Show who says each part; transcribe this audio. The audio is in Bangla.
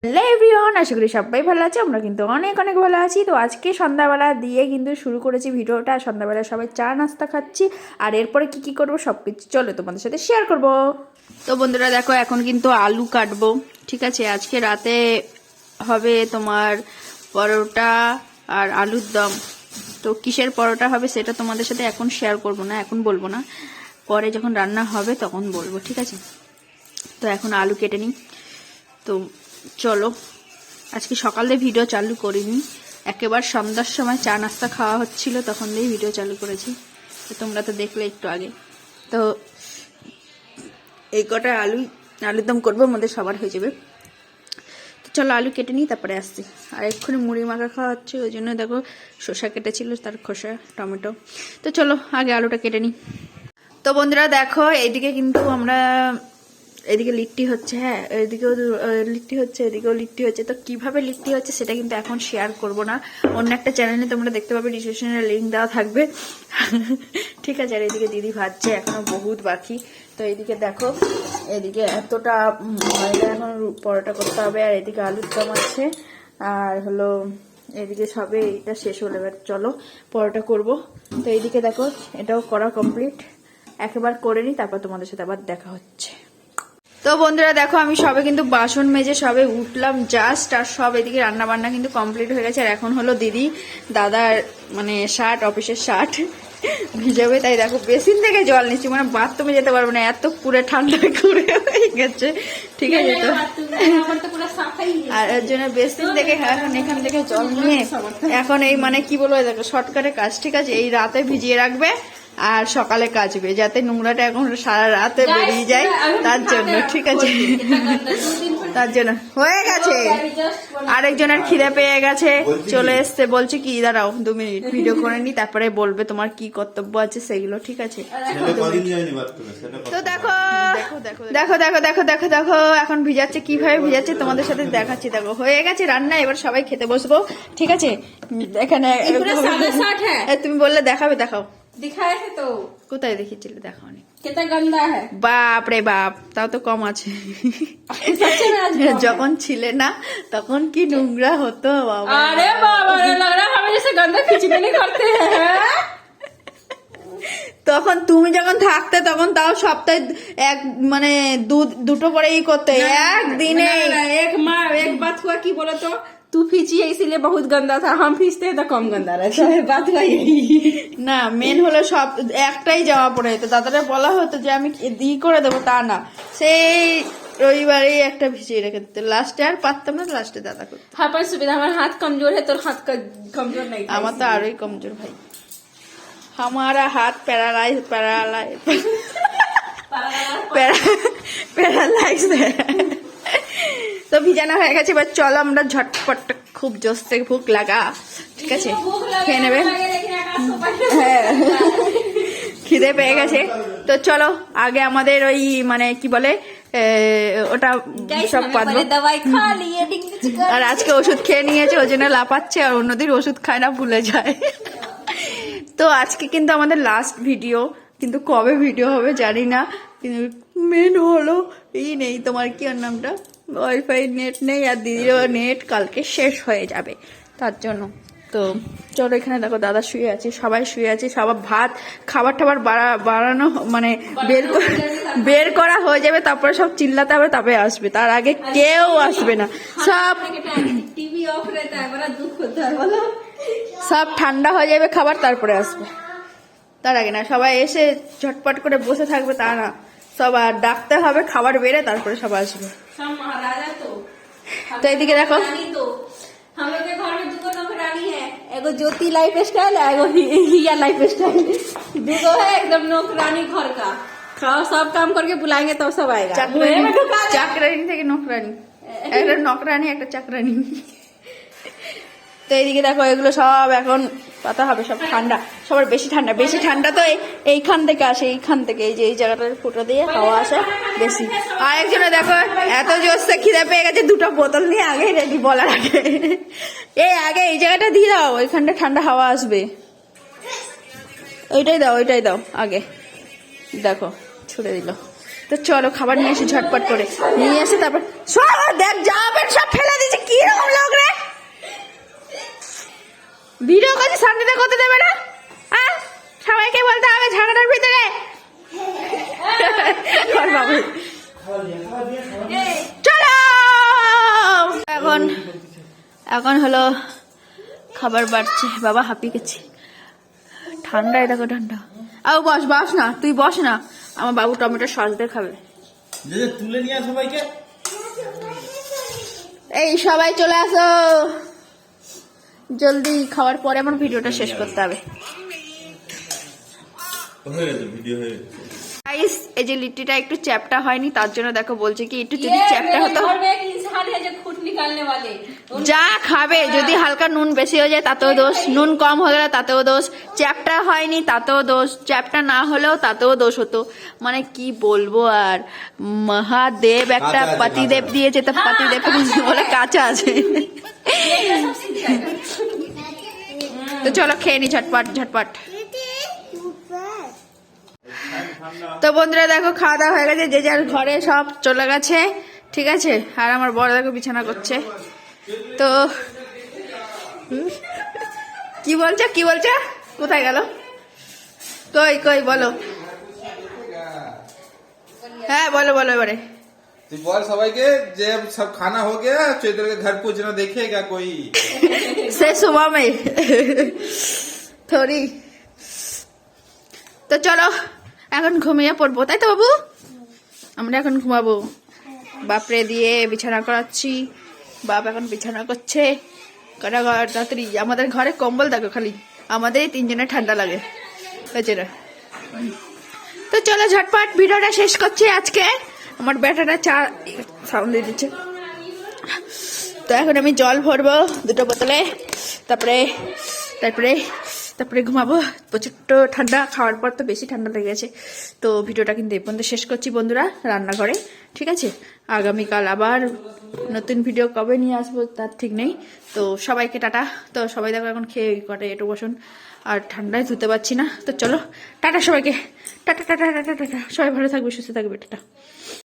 Speaker 1: হ্যালো এভরিওয়ান, আশা করি সবাই ভালো আছে। আমরা কিন্তু অনেক অনেক ভালো আছি। তো আজকে সন্ধ্যাবেলা দিয়ে কিন্তু শুরু করেছি ভিডিওটা। সন্ধ্যাবেলা সবাই চা নাস্তা খাচ্ছি, আর এরপরে কি করবো সব কিছু চলো তোমাদের সাথে শেয়ার করব। তো বন্ধুরা দেখো, এখন কিন্তু আলু কাটবো, ঠিক আছে। আজকে রাতে হবে তোমার পরোটা আর আলুর দম। তো কিসের পরোটা হবে সেটা তোমাদের সাথে এখন শেয়ার করব না, এখন বলবো না, পরে যখন রান্না হবে তখন বলবো, ঠিক আছে। তো এখন আলু কেটে নিই। তো চলো, আজকে সকাল দিয়ে ভিডিও চালু করিনি, একেবারে সন্ধ্যার সময় চা নাস্তা খাওয়া হচ্ছিল তখন দিয়ে ভিডিও চালু করেছি। তো তোমরা তো দেখলে একটু আগে। তো এই কটা আলুর দম করবো, আমাদের সবার হয়ে যাবে। তো চলো আলু কেটে নিই, তারপরে আসছি। আর এক্ষুনি মুড়ি মাখা খাওয়া হচ্ছে, ওই জন্য দেখো শসা কেটেছিল, তার খোসা, টমেটো। তো চলো আগে আলুটা কেটে নিই। তো বন্ধুরা দেখো, এইদিকে কিন্তু আমরা এদিকে লিট্টি হচ্ছে, হ্যাঁ এদিকেও লিট্টি হচ্ছে, এদিকেও লিট্টি হচ্ছে। তো কিভাবে লিট্টি হচ্ছে সেটা কিন্তু এখন শেয়ার করব না, অন্য একটা চ্যানেলে তোমরা দেখতে পাবে, ডিসক্রিপশনে লিঙ্ক দেওয়া থাকবে, ঠিক আছে। আর এদিকে দিদি ভাজছে, এখনো বহুত বাকি। তো এইদিকে দেখো, এদিকে এতটা ময়দা এখন পরোটা করতে হবে, আর এদিকে আলুর দম আছে, আর হলো এদিকে সবে এটা শেষ হলে এবার চলো পরোটা করব। তো এইদিকে দেখো এটাও করা কমপ্লিট, একেবার করে নিই, তারপর তোমাদের সাথে আবার দেখা হচ্ছে। তো বন্ধুরা দেখো, আমি সবে কিন্তু বাসন মেজে সবে উঠলাম জাস্ট, আর সব এদিকে রান্না বান্না কিন্তু কমপ্লিট হয়ে গেছে। আর এখন হলো দাদার মানে শার্ট, অফিসের শার্ট ভিজাবে, তাই দেখো বেসিন থেকে জল নিচ্ছি, মানে বাথরুমে যেতে পারবো না, এত পুরো ঠান্ডা করে হয়ে গেছে, ঠিক আছে। তো আর এর জন্য বেসিন থেকে এখন এখান থেকে জল নিয়ে এখন এই মানে কি বলবো, দেখো শর্টকাটে কাজ, ঠিক আছে। এই রাতে ভিজিয়ে রাখবে আর সকালে কাচবে, যাতে নোংরাটা এখন সারা রাতে বেরিয়ে যায়, তার জন্য, ঠিক আছে। তার জন্য হয়ে গেছে। আরেকজনের খিদে পেয়ে গেছে, চলে এসছে, বলছে কি দাঁড়াও 2 মিনিট ভিডিও করে নি, তারপরে বলবে তোমার কি কর্তব্য আছে সেগুলো, ঠিক আছে। তো দেখো দেখো দেখো দেখো দেখো দেখো এখন ভিজাচ্ছে, কিভাবে ভিজাচ্ছে তোমাদের সাথে দেখাচ্ছি। দেখো হয়ে গেছে রান্না, এবার সবাই খেতে বসবো, ঠিক আছে। এখানে তুমি বললে দেখাবে, দেখাও।
Speaker 2: दिखाए थे तो
Speaker 1: কোথায় দেখিয়েছিলে, দেখাওনি।
Speaker 2: कितना गंदा है।
Speaker 1: বাপ রে বাপ, তাও তো কম আছে। যখন ছিলে না তখন কি নোংরা হতো বাবা।
Speaker 2: अरे बाबा, लग रहा है हमें जैसे गंदा खिचड़ी नहीं करते हैं।
Speaker 1: তখন তুমি যখন থাকতে তখন তাও সপ্তাহে এক মানে দুটো করে করতে, একদিনে।
Speaker 2: एक बात हुआ कि बोलो तो तू खींची है इसीलिए बहुत गंदा था, हम खींचते हैं तो कम गंदा रहता है। बात हुआ यही
Speaker 1: না, মেন হলো সব একটাই জামা পরে যেত, দাদারা বলা হতো যে আমি করে দেবো, তা না, সেই রবিবারেই একটা ভিজিয়ে রেখে দিতে, লাস্টে আর পারতাম না, লাস্টে দাদা করতো।
Speaker 2: हाँ पर सुविधा, हमारा हाथ कमजोर है, तो हाथ का कमजोर नहीं था।
Speaker 1: আমার তো আরোই কমজোর ভাই, हमारा हाथ প্যারালাইজ। তো ভিজানো হয়ে গেছে, এবার চলো আমরা ঝটপট, খুব জোস থেকে ভুক লাগা, ঠিক আছে, খেয়ে নেবে। হ্যাঁ খিদে পেয়ে গেছে, তো চলো আগে আমাদের ওই মানে কি বলে ওটা সব পাতবো। আর আজকে ওষুধ খেয়ে নিয়েছে, ওই জন্য লাপাচ্ছে, আর অন্যদিন ওষুধ খায় না, ভুলে যায়। তো আজকে কিন্তু আমাদের লাস্ট ভিডিও, কিন্তু কবে ভিডিও হবে জানি না, কিন্তু মেন হলো এই নেই তোমার কি ওর নামটা, ওয়াইফাই নেট নেই, আর দিদিরও নেট কালকে শেষ হয়ে যাবে, তার জন্য। তো চলো এখানে দেখো দাদা শুয়ে আছে, সবাই শুয়ে আছে, সবার ভাত খাবার টাবার বাড়ানো মানে বের করা হয়ে যাবে, তারপরে সব চিল্লাতে হবে, তারপরে আসবে, তার আগে কেউ আসবে না, সব
Speaker 2: टीवी ऑफ रहता है, बड़ा दुख होता है बोलो।
Speaker 1: সব ঠান্ডা হয়ে যাবে খাবার, তারপরে আসবে, তার আগে না। সবাই এসে ঝটপট করে বসে থাকবে তা না, সব আর ডাকতে হবে খাবার বেড়ে, তারপরে সব আসবে।
Speaker 2: सब महाराजा
Speaker 1: তো এইদিকে দেখো,
Speaker 2: तो हम लोग के घर में दुगो नौकरानी है, एगो ज्योति लाइफ स्टाइल है, एगो हिया लाइफ स्टाइल, दुगो है एकदम नौकरानी घर का। खाओ सब काम करके बुलाएंगे तब सब आएगा।
Speaker 1: চাকরানি থেকে নকরানি, একটা নকরানি একটা চাকরানি। তো এইদিকে দেখো এগুলো সব এখন পাতা হবে, সব ঠান্ডা, সবার বেশি ঠান্ডা তো এইখান থেকে আসে, এইখান থেকে, এই যে এই জায়গাটার ফুটো দিয়ে হাওয়া আসে বেশি। আর একজনে দেখো এত জোরসে খিদে পেয়ে গেছে, 2টা বোতল নিয়ে আগে রেডি, বলার আগে আগে এই জায়গাটা দিয়ে দাও, ওইখানটা ঠান্ডা হাওয়া আসবে, ওইটাই দাও আগে, দেখো ছুড়ে দিল। তো চলো খাবার নিয়ে এসে ঝটপট করে নিয়ে এসে তারপর সব দেখ যাবেন, সব ফেলে এখন হলো খাবার বাড়ছে, বাবা হাঁপিয়ে গেছে, ঠান্ডা, এটা ঠান্ডা। আও বস বস না, তুই বস না, আমার বাবু টমেটো সস দিয়ে খাবে।
Speaker 3: তুলে নিয়ে সবাইকে,
Speaker 1: এই সবাই চলে আসো জলদি, খাওয়ার পরে আমার ভিডিওটা শেষ করতে হবে।
Speaker 3: হয়ে গেছে, ভিডিও হয়ে গেছে।
Speaker 1: গাইস, এই যে লিট্টিটা একটু চ্যাপটা হয়নি, তার জন্য দেখো বলছে কি একটু যদি চ্যাপটা হতো। যা খাবে, যদি হালকা নুন বেশি হয়ে যায় তাতেও দোষ, নুন কম হয়ে গেলে তাতেও দোষ, চ্যাপটা হয়নি তাতেও দোষ, চ্যাপটা না হলেও তাতেও দোষ হতো। মানে কি বলবো আর, মহাদেব একটা পাতিদেব দিয়েছে, তো পাতিদেব বলে কাঁচা আছে। তো চলো খেয়ে নি ঝটপট ঝটপট। তো বন্ধুরা দেখো খাওয়া দাওয়া হয়ে গেছে, যে যার ঘরে সব চলে গেছে, ঠিক আছে। আর আমার বড় দেখো বিছানা করছে। তো কি বলছো, কি বলছো, কোথায় গেল, কই কই বলো, হ্যাঁ বলো বলো এবারে।
Speaker 3: তুই বল সবাইকে যে সব খানা हो गया, चैत्र के घर पहुंचना देखेगा कोई?
Speaker 1: से सुबह में थोड़ी। তো চলো এখন ঘুমিয়ে পড়বো, তাই তো বাবু? আমরা এখন ঘুমাবো। বাপরে দিয়ে বিছানা করাচ্ছি, বাপ এখন বিছানা করছে। কটা রাত্রি আমাদের ঘরে কম্বল দেখো খালি, আমাদের তিনজনের ঠান্ডা লাগে, হয়েছে না? তো চলো ঝটপট ভিডিওটা শেষ করছি আজকে। আমার ব্যাটাটা চা সাউন্ড দিয়ে দিচ্ছে। তো এখন আমি জল ভরবো 2টো বোতলে, তারপরে তারপরে তারপরে ঘুমাবো। প্রচুর ঠান্ডা, খাওয়ার পর তো বেশি ঠান্ডা লেগে গেছে। তো ভিডিওটা কিন্তু এই পর্যন্ত শেষ করছি বন্ধুরা, রান্নাঘরে, ঠিক আছে। আগামীকাল আবার নতুন ভিডিও কবে নিয়ে আসবো তার ঠিক নেই। তো সবাইকে টাটা। তো সবাই দেখো এখন খেয়ে কটে একটু বসুন, আর ঠান্ডায় ধুতে পারছি না। তো চলো টাটা সবাইকে, টাটা টাটা টাটা টাটা, সবাই ভালো থাকবে, সুস্থ থাকবে, টাটা।